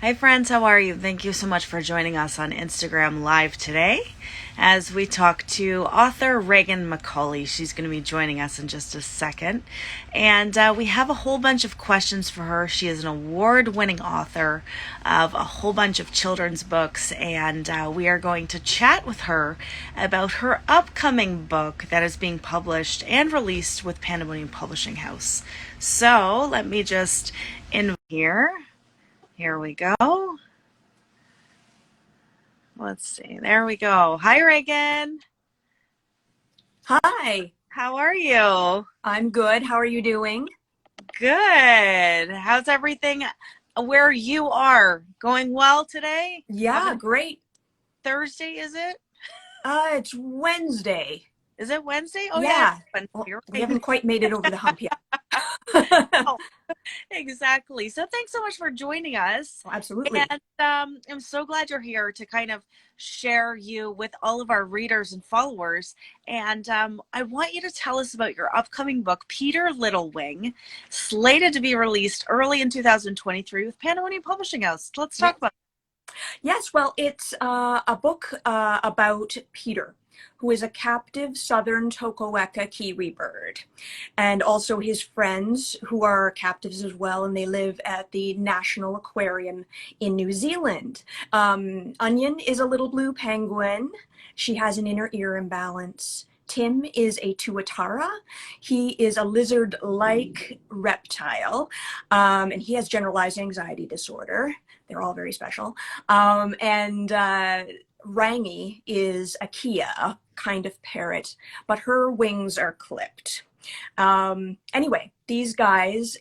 Hi, friends. How are you? Thank you so much for joining us on Instagram Live today as we talk to author Reagan McCauley. She's going to be joining us in just a second. And we have a whole bunch of questions for her. She is an award-winning author of a whole bunch of children's books, and we are going to chat with her about her upcoming book that is being published and released with Pandamonium Publishing House. So let me just in here. Here we go. Let's see. There we go. Hi, Reagan. Hi, How are you? I'm good. How are you doing? Good. How's everything where you are? Going well today? Yeah, Having great. Thursday, is it? It's Wednesday. Is it Wednesday? Oh, yeah, Yeah. Wednesday. Well, You're we right. haven't quite made it over the hump yet. Oh, exactly. So thanks so much for joining us. Absolutely. And I'm so glad you're here to kind of share you with all of our readers and followers. And I want you to tell us about your upcoming book, Peter Littlewing, slated to be released early in 2023 with Pandemonium Publishing House. Let's Yeah. talk about Yes, well, it's a book about Peter, who is a captive southern Tokoweka kiwi bird, and also his friends who are captives as well, and they live at the National Aquarium in New Zealand. Onion is a little blue penguin. She has an inner ear imbalance. Tim is a tuatara. He is a lizard-like reptile, and he has generalized anxiety disorder. They're all very special. And Rangi is a Kia, a kind of parrot, but her wings are clipped. Anyway, these guys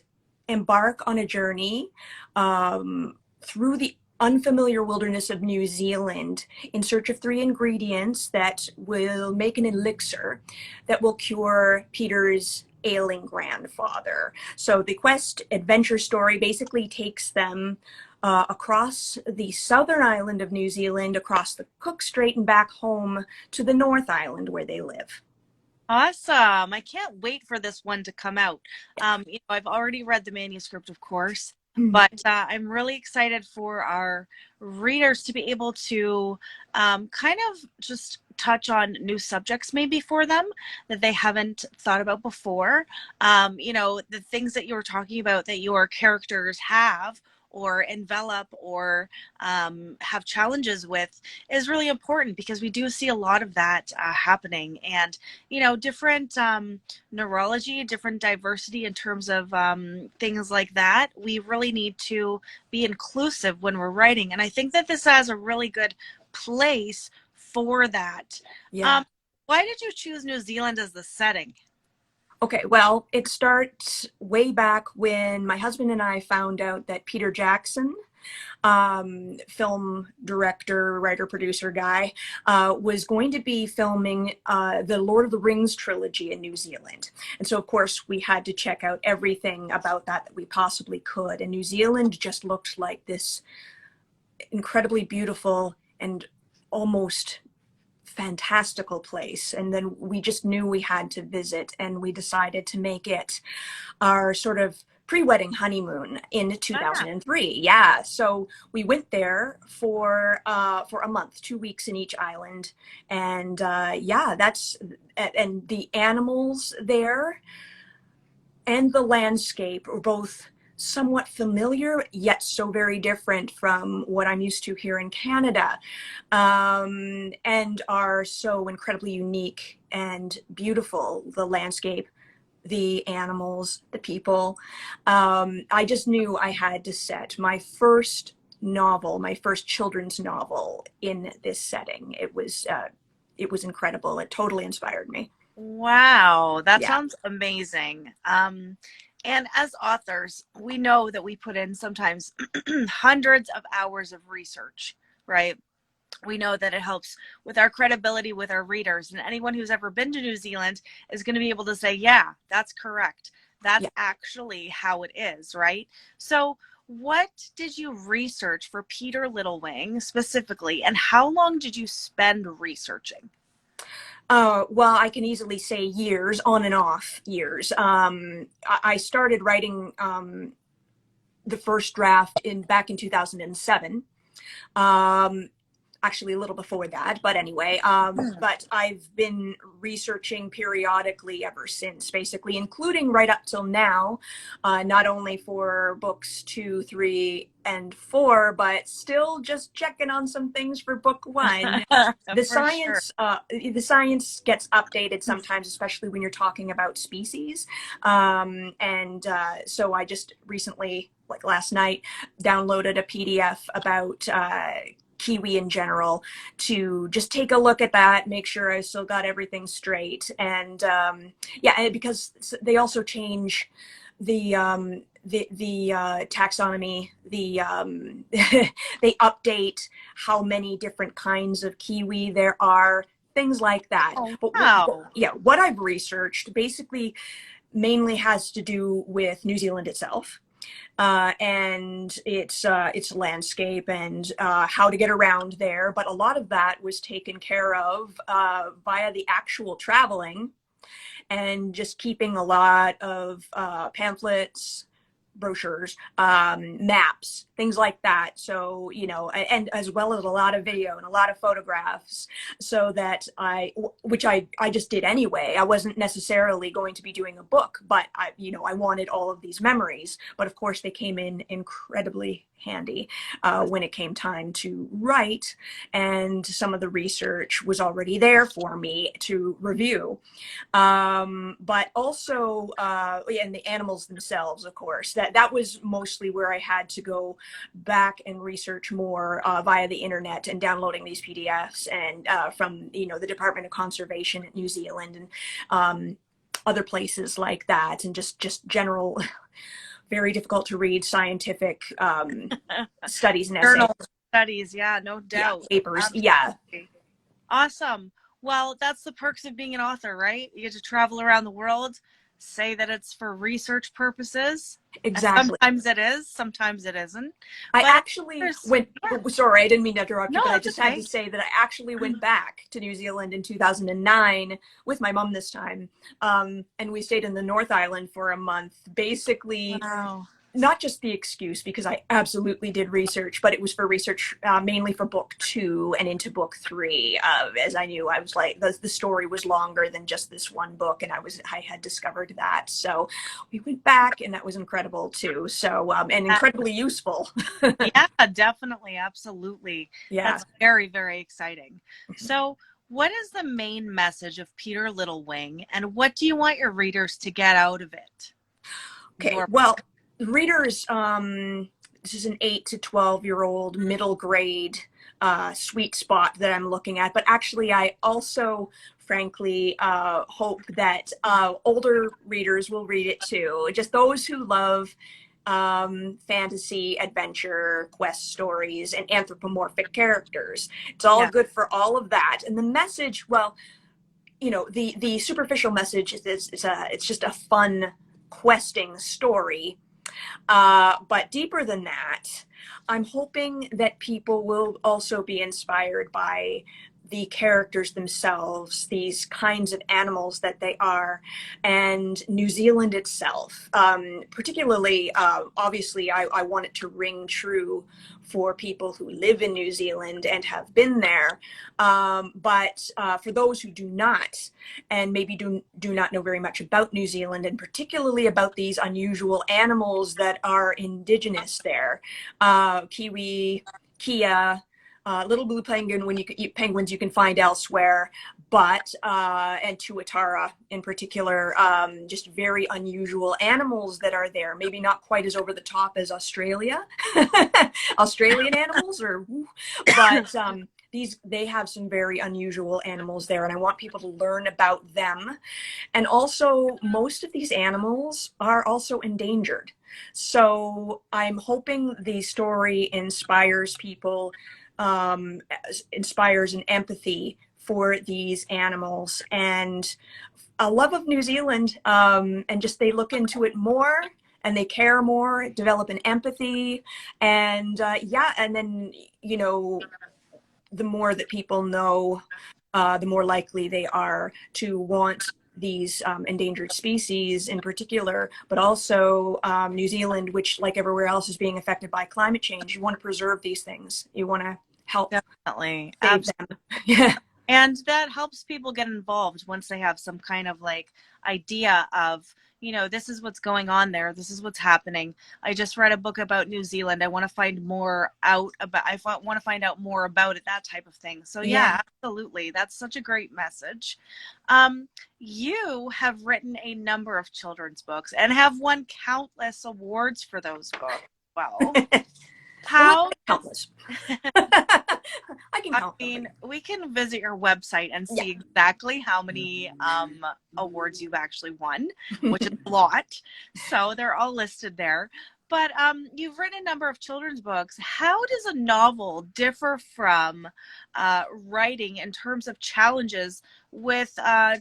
embark on a journey through the unfamiliar wilderness of New Zealand in search of three ingredients that will make an elixir that will cure Peter's ailing grandfather. So the quest adventure story basically takes them across the southern island of New Zealand, across the Cook Strait, and back home to the North Island where they live. Awesome. I can't wait for this one to come out. I've already read the manuscript, of course, but I'm really excited for our readers to be able to kind of just touch on new subjects maybe for them that they haven't thought about before. The things that you were talking about that your characters have or envelop or have challenges with is really important because we do see a lot of that happening. And different neurology, different diversity in terms of things like that. We really need to be inclusive when we're writing. And I think that this has a really good place for that. Yeah. Why did you choose New Zealand as the setting? Okay, well, it starts way back when my husband and I found out that Peter Jackson, film director, writer, producer guy, was going to be filming the Lord of the Rings trilogy in New Zealand. And so, of course, we had to check out everything about that we possibly could. And New Zealand just looked like this incredibly beautiful and almost fantastical place. And then we just knew we had to visit, and we decided to make it our sort of pre-wedding honeymoon in Ah, 2003. Yeah, so we went there for a month, 2 weeks in each island, and yeah, that's and the animals there and the landscape are both somewhat familiar, yet so very different from what I'm used to here in Canada, and are so incredibly unique and beautiful. The landscape, the animals, the people. I just knew I had to set my first novel, my first children's novel in this setting. It was incredible. It totally inspired me. wow, that Yeah. sounds amazing. And as authors, we know that we put in sometimes hundreds of hours of research, right? We know that it helps with our credibility with our readers. And anyone who's ever been to New Zealand is going to be able to say, yeah, that's correct. That's Yeah. actually how it is, right? So, what did you research for Peter Littlewing specifically, and how long did you spend researching? Well, I can easily say years, on and off years. I started writing the first draft back in 2007. Um, Actually a little before that, but anyway, but I've been researching periodically ever since, basically, including right up till now, not only for books 2, 3, and 4, but still just checking on some things for book 1. The For sure. science, the science gets updated sometimes, especially when you're talking about species. And so I just recently, like last night, downloaded a PDF about kiwi in general to just take a look at that, make sure I still got everything straight. And yeah, because they also change the taxonomy, they update how many different kinds of kiwi there are, things like that. Oh, But wow. yeah, what I've researched basically mainly has to do with New Zealand itself, and its landscape and how to get around there. But a lot of that was taken care of via the actual traveling and just keeping a lot of pamphlets, brochures, maps, things like that. So, you know, and as well as a lot of video and a lot of photographs, so that which I just did anyway. I wasn't necessarily going to be doing a book, but you know, I wanted all of these memories. But of course, they came in incredibly handy when it came time to write, and some of the research was already there for me to review. But also, and the animals themselves, of course, that was mostly where I had to go back and research more via the internet and downloading these PDFs and from, you know, the Department of Conservation at New Zealand and other places like that, and just general very difficult to read scientific studies and essays. Journal studies, yeah, no Yeah, doubt. papers. Yeah, Absolutely. Awesome. Well, that's the perks of being an author, right? You get to travel around the world, say that it's for research purposes. And exactly. sometimes it is, sometimes it isn't. I But actually there's, went, yeah, oh, sorry, I didn't mean to interrupt no, you, but I that's just had to okay. say that I actually went back to New Zealand in 2009 with my mom this time. And we stayed in the North Island for a month, basically Wow. not just the excuse, because I absolutely did research, but it was for research mainly for book 2 and into book 3. As I knew, I was like, the story was longer than just this one book, and I had discovered that. So we went back, and that was incredible too. So and incredibly useful. Yeah, definitely. Absolutely. Yeah. That's very, very exciting. So, what is the main message of Peter Littlewing, and what do you want your readers to get out of it? Okay. Your Well, readers, this is an 8 to 12-year-old middle grade sweet spot that I'm looking at. But actually, I also, frankly, hope that older readers will read it too. Just those who love fantasy, adventure, quest stories, and anthropomorphic characters. It's all Yeah. good for all of that. And the message, well, you know, the superficial message is it's just a fun questing story, but deeper than that, I'm hoping that people will also be inspired by the characters themselves, these kinds of animals that they are, and New Zealand itself. Particularly, obviously, I want it to ring true for people who live in New Zealand and have been there. But for those who do not, and maybe do not know very much about New Zealand, and particularly about these unusual animals that are indigenous there, kiwi, kia, little blue penguin penguins you can find elsewhere, but and tuatara in particular, just very unusual animals that are there. Maybe not quite as over the top as Australia, Australian animals, but they have some very unusual animals there, and I want people to learn about them. And also, most of these animals are also endangered. So I'm hoping the story inspires people, inspires an empathy for these animals and a love of New Zealand, and just they look into it more and they care more, develop an empathy, and yeah, and then, you know, the more that people know, the more likely they are to want these endangered species in particular, but also New Zealand, which, like everywhere else, is being affected by climate change. You want to preserve these things. You want to help Definitely. save them. Yeah. And that helps people get involved once they have some kind of like idea of, this is what's going on there. This is what's happening. I just read a book about New Zealand. I want to find more out about, I want to find out more about it, that type of thing. So yeah, absolutely. That's such a great message. You have written a number of children's books and have won countless awards for those books. Well, how countless. I can count. I mean, we can visit your website and see exactly how many awards you've actually won, which is a lot. So they're all listed there. But you've written a number of children's books. How does a novel differ from writing in terms of challenges with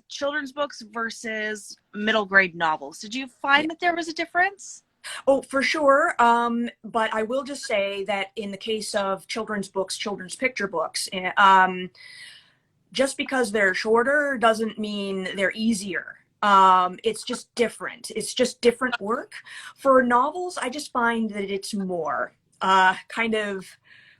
children's books versus middle grade novels? Did you find that there was a difference? Oh, for sure. But I will just say that in the case of children's books, children's picture books, just because they're shorter doesn't mean they're easier. It's just different. It's just different work. For novels, I just find that it's more kind of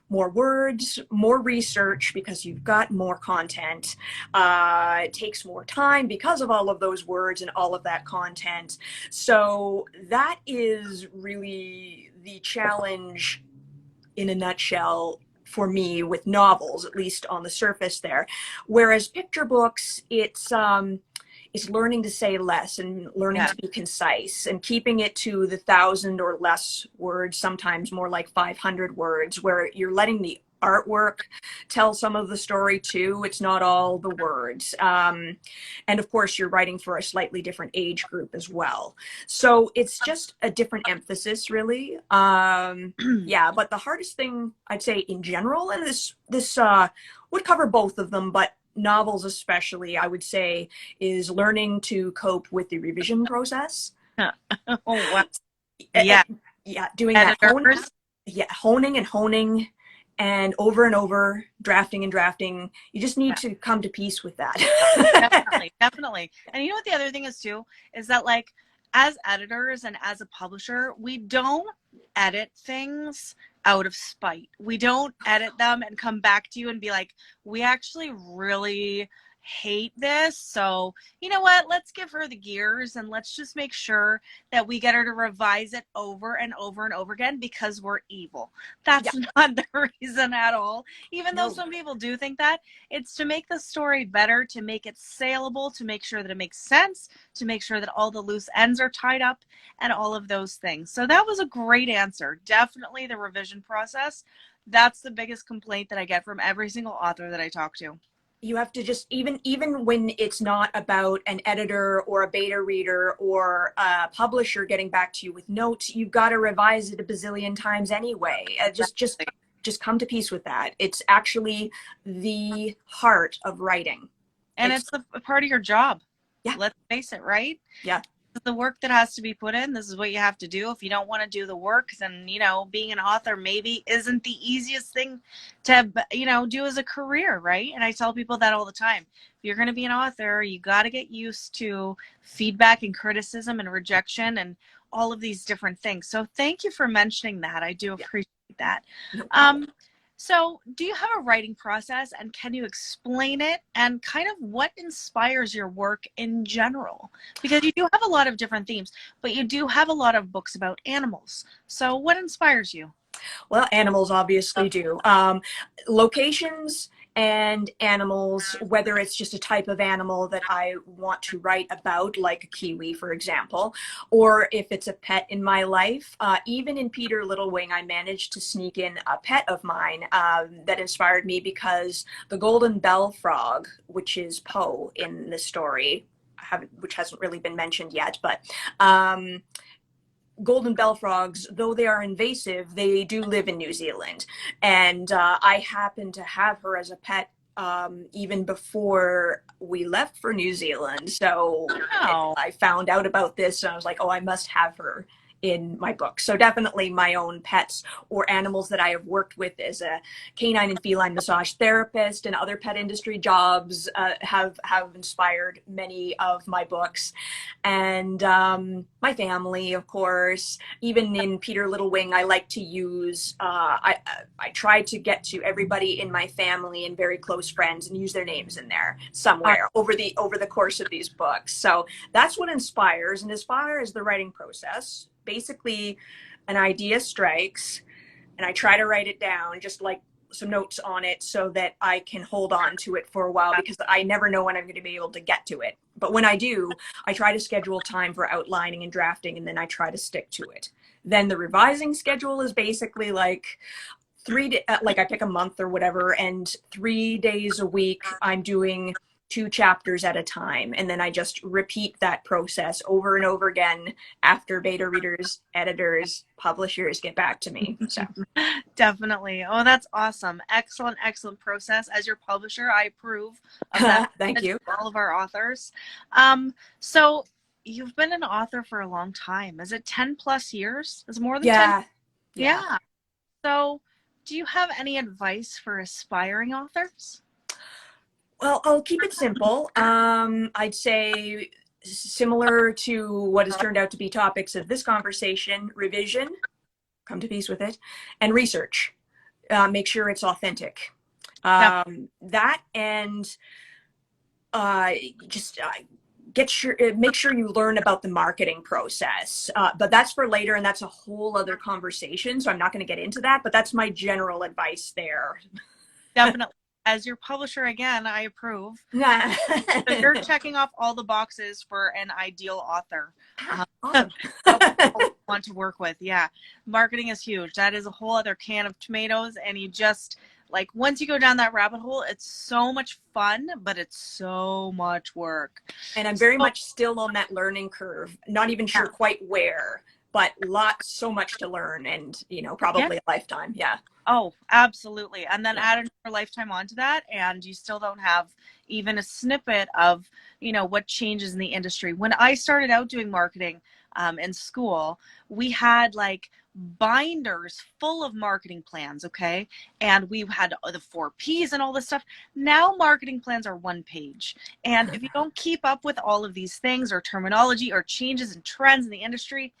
more words, more research because you've got more content. It takes more time because of all of those words and all of that content. So that is really the challenge in a nutshell for me with novels, at least on the surface there. Whereas picture books, it's learning to say less and learning to be concise and keeping it to the 1,000 or less words, sometimes more like 500 words, where you're letting the artwork tell some of the story too. It's not all the words. And of course, you're writing for a slightly different age group as well. So it's just a different emphasis, really. Yeah, but the hardest thing I'd say in general, and this would cover both of them, but novels especially, I would say, is learning to cope with the revision process. Oh, wow. Yeah. Doing Editors. that honing and honing and over, drafting and drafting. You just need to come to peace with that. Definitely. And you know what the other thing is too, is that like as editors and as a publisher, we don't edit things out of spite. We don't edit them and come back to you and be like, we actually really hate this. So you know what? Let's give her the gears and let's just make sure that we get her to revise it over and over and over again because we're evil. That's not the reason at all. Even though some people do think that, it's to make the story better, to make it saleable, to make sure that it makes sense, to make sure that all the loose ends are tied up and all of those things. So that was a great answer. Definitely the revision process. That's the biggest complaint that I get from every single author that I talk to. You have to just, even when it's not about an editor or a beta reader or a publisher getting back to you with notes, you've got to revise it a bazillion times anyway. Just come to peace with that. It's actually the heart of writing. And it's a part of your job. Yeah. Let's face it, right? Yeah. The work that has to be put in, this is what you have to do. If you don't want to do the work, then, being an author maybe isn't the easiest thing to, do as a career, right? And I tell people that all the time. If you're going to be an author, you got to get used to feedback and criticism and rejection and all of these different things. So thank you for mentioning that. I do appreciate that. So do you have a writing process and can you explain it and kind of what inspires your work in general? Because you do have a lot of different themes, but you do have a lot of books about animals. So what inspires you? Well, animals obviously do. Locations and animals, whether it's just a type of animal that I want to write about, like a kiwi, for example, or if it's a pet in my life. Even in Peter Little Wing, I managed to sneak in a pet of mine that inspired me because the golden bell frog, which is Poe in the story, which hasn't really been mentioned yet, but golden bell frogs, though they are invasive, they do live in New Zealand. And I happened to have her as a pet even before we left for New Zealand. So I found out about this and I was like, oh, I must have her in my book. So definitely my own pets or animals that I have worked with as a canine and feline massage therapist, and other pet industry jobs have inspired many of my books. And my family, of course. Even in Peter Little Wing, I like to use, I try to get to everybody in my family and very close friends and use their names in there somewhere over the course of these books. So that's what inspires. And as far as the writing process, basically an idea strikes and I try to write it down, just like some notes on it, so that I can hold on to it for a while, because I never know when I'm going to be able to get to it. But when I do, I try to schedule time for outlining and drafting, and then I try to stick to it. Then the revising schedule is basically like like I pick a month or whatever, and 3 days a week I'm doing 2 chapters at a time, and then I just repeat that process over and over again after beta readers, editors, publishers get back to me. So Definitely. Oh, that's awesome. Excellent, excellent process. As your publisher, I approve of that. Thank you. All of our authors. So you've been an author for a long time. Is it 10 plus years? Is it more than 10? Yeah. So do you have any advice for aspiring authors? Well, I'll keep it simple. I'd say, similar to what has turned out to be topics of this conversation: revision, come to peace with it, and research. Make sure it's authentic. That, and just make sure you learn about the marketing process. But that's for later, and that's a whole other conversation, so I'm not going to get into that, but that's my general advice there. Definitely. As your publisher, again, I approve. So you're checking off all the boxes for an ideal author. Awesome. Want to work with. Yeah. Marketing is huge. That is a whole other can of tomatoes. And you just, like, once you go down that rabbit hole, it's so much fun, but it's so much work. And I'm very much still on that learning curve. Not even sure quite where, but so much to learn, and, probably a lifetime. Yeah. Oh, absolutely. And then add another lifetime onto that, and you still don't have even a snippet of, what changes in the industry. When I started out doing marketing in school, we had like binders full of marketing plans, okay? And we had the 4 Ps and all this stuff. Now marketing plans are 1 page. And if you don't keep up with all of these things, or terminology, or changes and trends in the industry,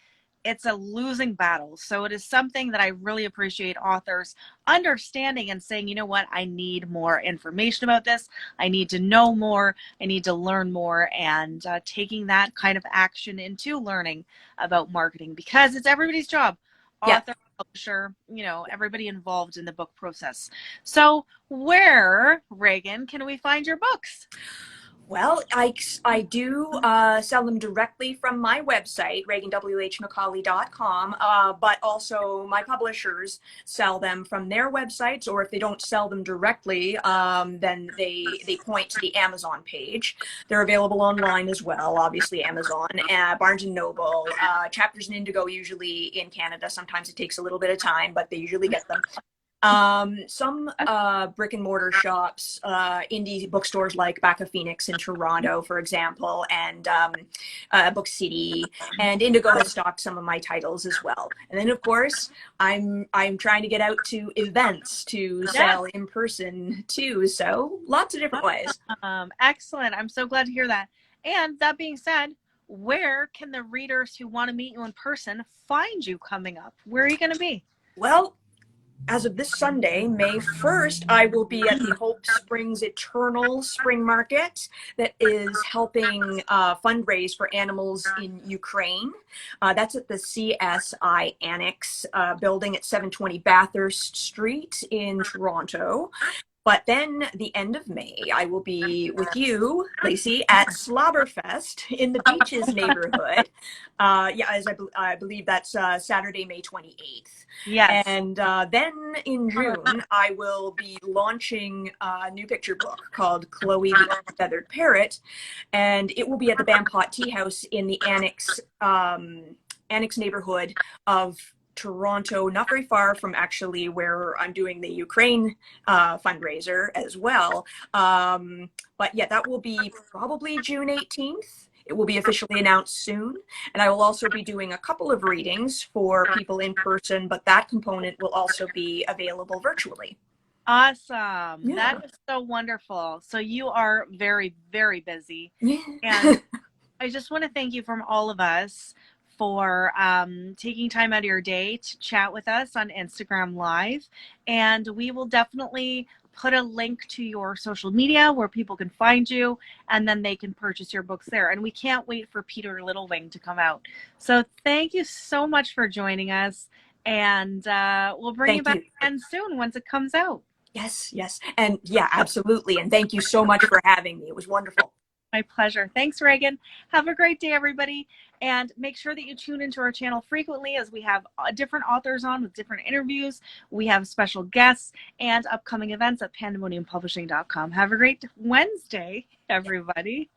it's a losing battle. So it is something that I really appreciate authors understanding and saying, you know what, I need more information about this. I need to know more. I need to learn more, and taking that kind of action into learning about marketing, because it's everybody's job. Author, publisher, everybody involved in the book process. So where, Reagan, can we find your books? Well, I do sell them directly from my website, reaganwhmccauley.com, but also my publishers sell them from their websites, or if they don't sell them directly, then they point to the Amazon page. They're available online as well, obviously Amazon, Barnes & Noble, Chapters and Indigo, usually in Canada. Sometimes it takes a little bit of time, but they usually get them. Some brick and mortar shops, indie bookstores like Bakker Phoenix in Toronto, for example, and Book City, and Indigo has stocked some of my titles as well. And then, of course, I'm trying to get out to events to sell in person too. So lots of different ways. Excellent. I'm so glad to hear that. And that being said, where can the readers who want to meet you in person find you coming up? Where are you going to be? Well, as of this Sunday, May 1st, I will be at the Hope Springs Eternal Spring Market that is helping fundraise for animals in Ukraine. That's at the CSI Annex building at 720 Bathurst Street in Toronto. But then the end of May, I will be with you, Lacey, at Slobberfest in the Beaches neighborhood. As I believe that's Saturday, May 28th. Yes. And then in June, I will be launching a new picture book called Chloe the Feathered Parrot. And it will be at the Bampot Tea House in the Annex neighborhood of Toronto, not very far from actually where I'm doing the Ukraine fundraiser as well. But yeah, that will be probably June 18th. It will be officially announced soon. And I will also be doing a couple of readings for people in person, but that component will also be available virtually. Awesome. Yeah. That is so wonderful. So you are very, very busy. Yeah. And I just want to thank you from all of us for taking time out of your day to chat with us on Instagram Live. And we will definitely put a link to your social media where people can find you, and then they can purchase your books there. And we can't wait for Peter Littlewing to come out. So thank you so much for joining us. And we'll bring you Thank back you. again soon once it comes out. Yes, yes. And yeah, absolutely. And thank you so much for having me. It was wonderful. My pleasure. Thanks, Reagan. Have a great day, everybody. And make sure that you tune into our channel frequently as we have different authors on with different interviews. We have special guests and upcoming events at pandamoniumpublishing.com. Have a great Wednesday, everybody.